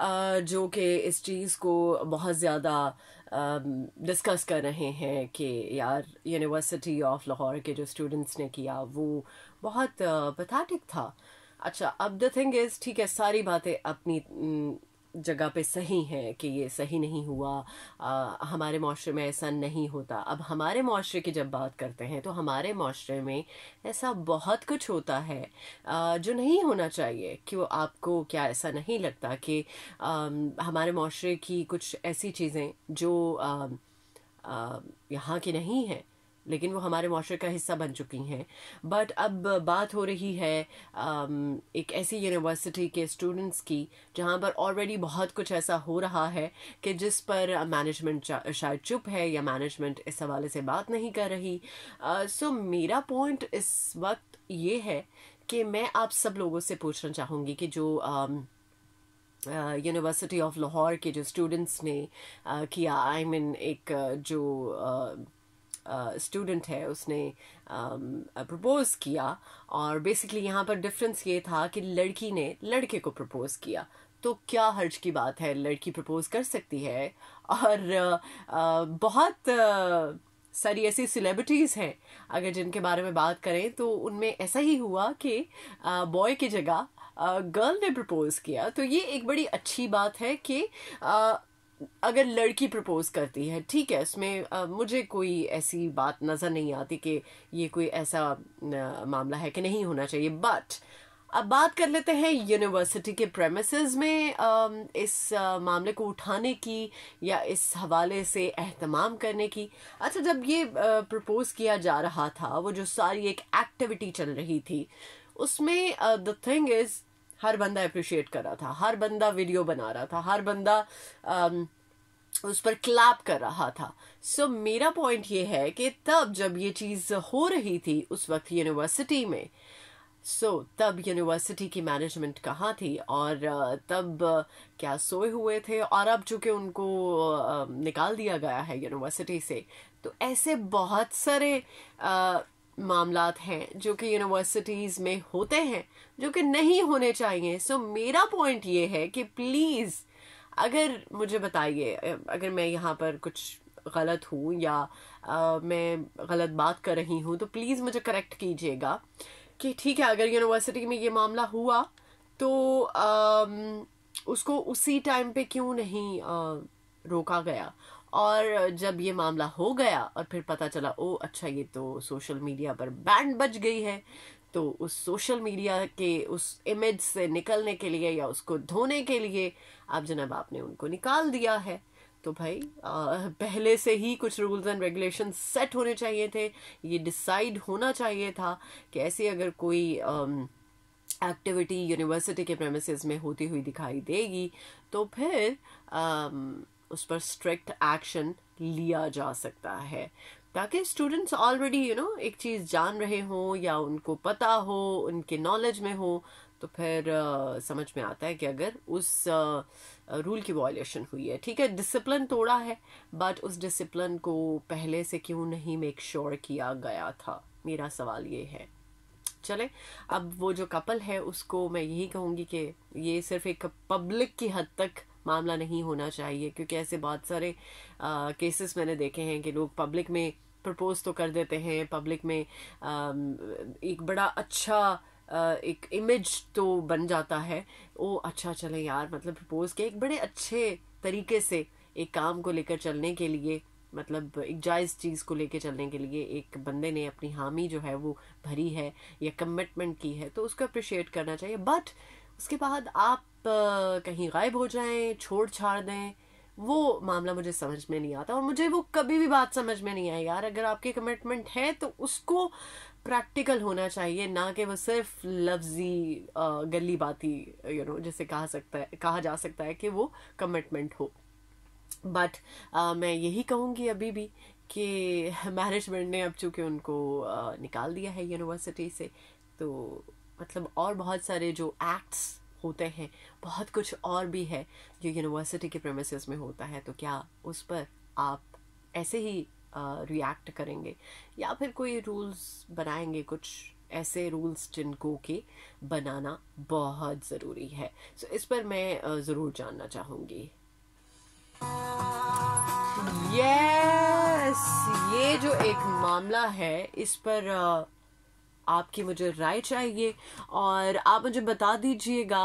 जो कि इस चीज़ को बहुत ज़्यादा डिस्कस कर रहे हैं कि यार यूनिवर्सिटी ऑफ लाहौर के जो स्टूडेंट्स ने किया वो बहुत पैथेटिक था। अच्छा, अब द थिंग इज़, ठीक है, सारी बातें अपनी जगह पे सही हैं कि ये सही नहीं हुआ, हमारे माशरे में ऐसा नहीं होता। अब हमारे माशरे की जब बात करते हैं तो हमारे माशरे में ऐसा बहुत कुछ होता है जो नहीं होना चाहिए। क्यों, आपको क्या ऐसा नहीं लगता कि हमारे माशरे की कुछ ऐसी चीज़ें जो यहाँ की नहीं है लेकिन वो हमारे माशरे का हिस्सा बन चुकी हैं। बट अब बात हो रही है एक ऐसी यूनिवर्सिटी के स्टूडेंट्स की जहाँ पर ऑलरेडी बहुत कुछ ऐसा हो रहा है कि जिस पर मैनेजमेंट शायद चुप है या मैनेजमेंट इस हवाले से बात नहीं कर रही। सो मेरा पॉइंट इस वक्त ये है कि मैं आप सब लोगों से पूछना चाहूँगी कि जो यूनिवर्सिटी ऑफ लाहौर के जो स्टूडेंट्स ने किया, आई मीन एक जो स्टूडेंट है उसने प्रपोज किया, और बेसिकली यहाँ पर डिफरेंस ये था कि लड़की ने लड़के को प्रपोज किया। तो क्या हर्ज की बात है, लड़की प्रपोज कर सकती है। और बहुत सारी ऐसी सेलिब्रिटीज़ हैं अगर जिनके बारे में बात करें तो उनमें ऐसा ही हुआ कि बॉय की जगह गर्ल ने प्रपोज किया। तो ये एक बड़ी अच्छी बात है कि अगर लड़की प्रपोज करती है, ठीक है, इसमें मुझे कोई ऐसी बात नज़र नहीं आती कि ये कोई ऐसा मामला है कि नहीं होना चाहिए। बट अब बात कर लेते हैं यूनिवर्सिटी के प्रेमिसेस में इस मामले को उठाने की या इस हवाले से एहतमाम करने की। अच्छा, जब ये प्रपोज किया जा रहा था, वो जो सारी एक एक्टिविटी चल रही थी उसमें द थिंग इज़, हर बंदा अप्रिशिएट कर रहा था, हर बंदा वीडियो बना रहा था, हर बंदा उस पर क्लैप कर रहा था। सो मेरा पॉइंट ये है कि तब जब ये चीज़ हो रही थी उस वक्त यूनिवर्सिटी में, तब यूनिवर्सिटी की मैनेजमेंट कहाँ थी और तब क्या सोए हुए थे। और अब चूंकि उनको निकाल दिया गया है यूनिवर्सिटी से, तो ऐसे बहुत सारे मामलात हैं जो कि यूनिवर्सिटीज़ में होते हैं जो कि नहीं होने चाहिए। मेरा पॉइंट ये है कि प्लीज़, अगर मुझे बताइए अगर मैं यहाँ पर कुछ गलत हूँ या मैं गलत बात कर रही हूँ तो प्लीज़ मुझे करेक्ट कीजिएगा कि ठीक है, अगर यूनिवर्सिटी में ये मामला हुआ तो उसको उसी टाइम पे क्यों नहीं रोका गया। और जब ये मामला हो गया और फिर पता चला ओ अच्छा ये तो सोशल मीडिया पर बैंड बज गई है, तो उस सोशल मीडिया के उस इमेज से निकलने के लिए या उसको धोने के लिए अब जनाब आपने उनको निकाल दिया है। तो भाई पहले से ही कुछ रूल्स एंड रेगुलेशन सेट होने चाहिए थे। ये डिसाइड होना चाहिए था कि ऐसी अगर कोई एक्टिविटी यूनिवर्सिटी के प्रेमिसेस में होती हुई दिखाई देगी तो फिर उस पर स्ट्रिक्ट एक्शन लिया जा सकता है, ताकि स्टूडेंट्स ऑलरेडी एक चीज़ जान रहे हों या उनको पता हो, उनके नॉलेज में हो। तो फिर समझ में आता है कि अगर उस रूल की वायलेशन हुई है, ठीक है, डिसिप्लिन तोड़ा है, बट उस डिसिप्लिन को पहले से क्यों नहीं मेक श्योर किया गया था, मेरा सवाल ये है। चले, अब वो जो कपल है उसको मैं यही कहूँगी कि ये सिर्फ एक पब्लिक की हद तक मामला नहीं होना चाहिए, क्योंकि ऐसे बहुत सारे केसेस मैंने देखे हैं कि लोग पब्लिक में प्रपोज तो कर देते हैं, पब्लिक में एक बड़ा अच्छा एक इमेज तो बन जाता है। ओ अच्छा, चले यार, मतलब प्रपोज के एक बड़े अच्छे तरीके से एक काम को लेकर चलने के लिए, मतलब एक जायज़ चीज़ को लेके चलने के लिए एक बंदे ने अपनी हामी जो है वो भरी है या कमिटमेंट की है, तो उसको अप्रिशिएट करना चाहिए। बट उसके बाद आप कहीं गायब हो जाएं, छोड़ छाड़ दें, वो मामला मुझे समझ में नहीं आता। और मुझे वो कभी भी बात समझ में नहीं आई यार, अगर आपकी कमिटमेंट है तो उसको प्रैक्टिकल होना चाहिए, ना कि वो सिर्फ लफ्जी गली बाती जैसे कहा जा सकता है कि वो कमिटमेंट हो। बट मैं यही कहूँगी अभी भी कि मैनेजमेंट ने अब चूँकि उनको निकाल दिया है यूनिवर्सिटी से, तो मतलब और बहुत सारे जो एक्ट्स होते हैं, बहुत कुछ और भी है जो यूनिवर्सिटी के प्रेमिसेस में होता है, तो क्या उस पर आप ऐसे ही रिएक्ट करेंगे या फिर कोई रूल्स बनाएंगे कुछ ऐसे रूल्स जिनको के बनाना बहुत ज़रूरी है। सो इस पर मैं ज़रूर जानना चाहूँगी। यस, ये जो एक मामला है इस पर आपकी मुझे राय चाहिए और आप मुझे बता दीजिएगा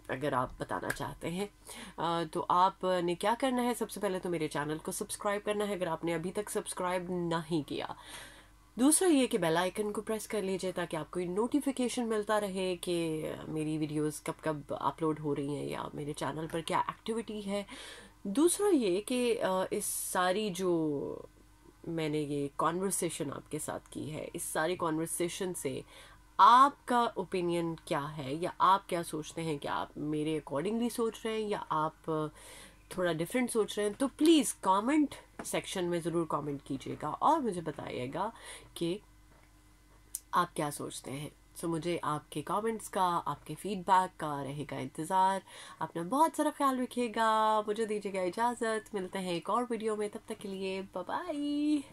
अगर आप बताना चाहते हैं। तो आपने क्या करना है, सबसे पहले तो मेरे चैनल को सब्सक्राइब करना है अगर आपने अभी तक सब्सक्राइब नहीं किया। दूसरा ये कि बेल आइकन को प्रेस कर लीजिए ताकि आपको नोटिफिकेशन मिलता रहे कि मेरी वीडियोस कब कब अपलोड हो रही हैं या मेरे चैनल पर क्या एक्टिविटी है। दूसरा ये कि इस सारी जो मैंने ये कॉन्वर्सेशन आपके साथ की है, इस सारी कॉन्वर्सेशन से आपका ओपिनियन क्या है या आप क्या सोचते हैं, क्या आप मेरे अकॉर्डिंगली सोच रहे हैं या आप थोड़ा डिफरेंट सोच रहे हैं, तो प्लीज़ कमेंट सेक्शन में ज़रूर कमेंट कीजिएगा और मुझे बताइएगा कि आप क्या सोचते हैं। सो मुझे आपके कमेंट्स का, आपके फीडबैक का रहेगा इंतज़ार। अपना बहुत सारा ख्याल रखिएगा, मुझे दीजिएगा इजाज़त। मिलते हैं एक और वीडियो में, तब तक के लिए बाय बाय।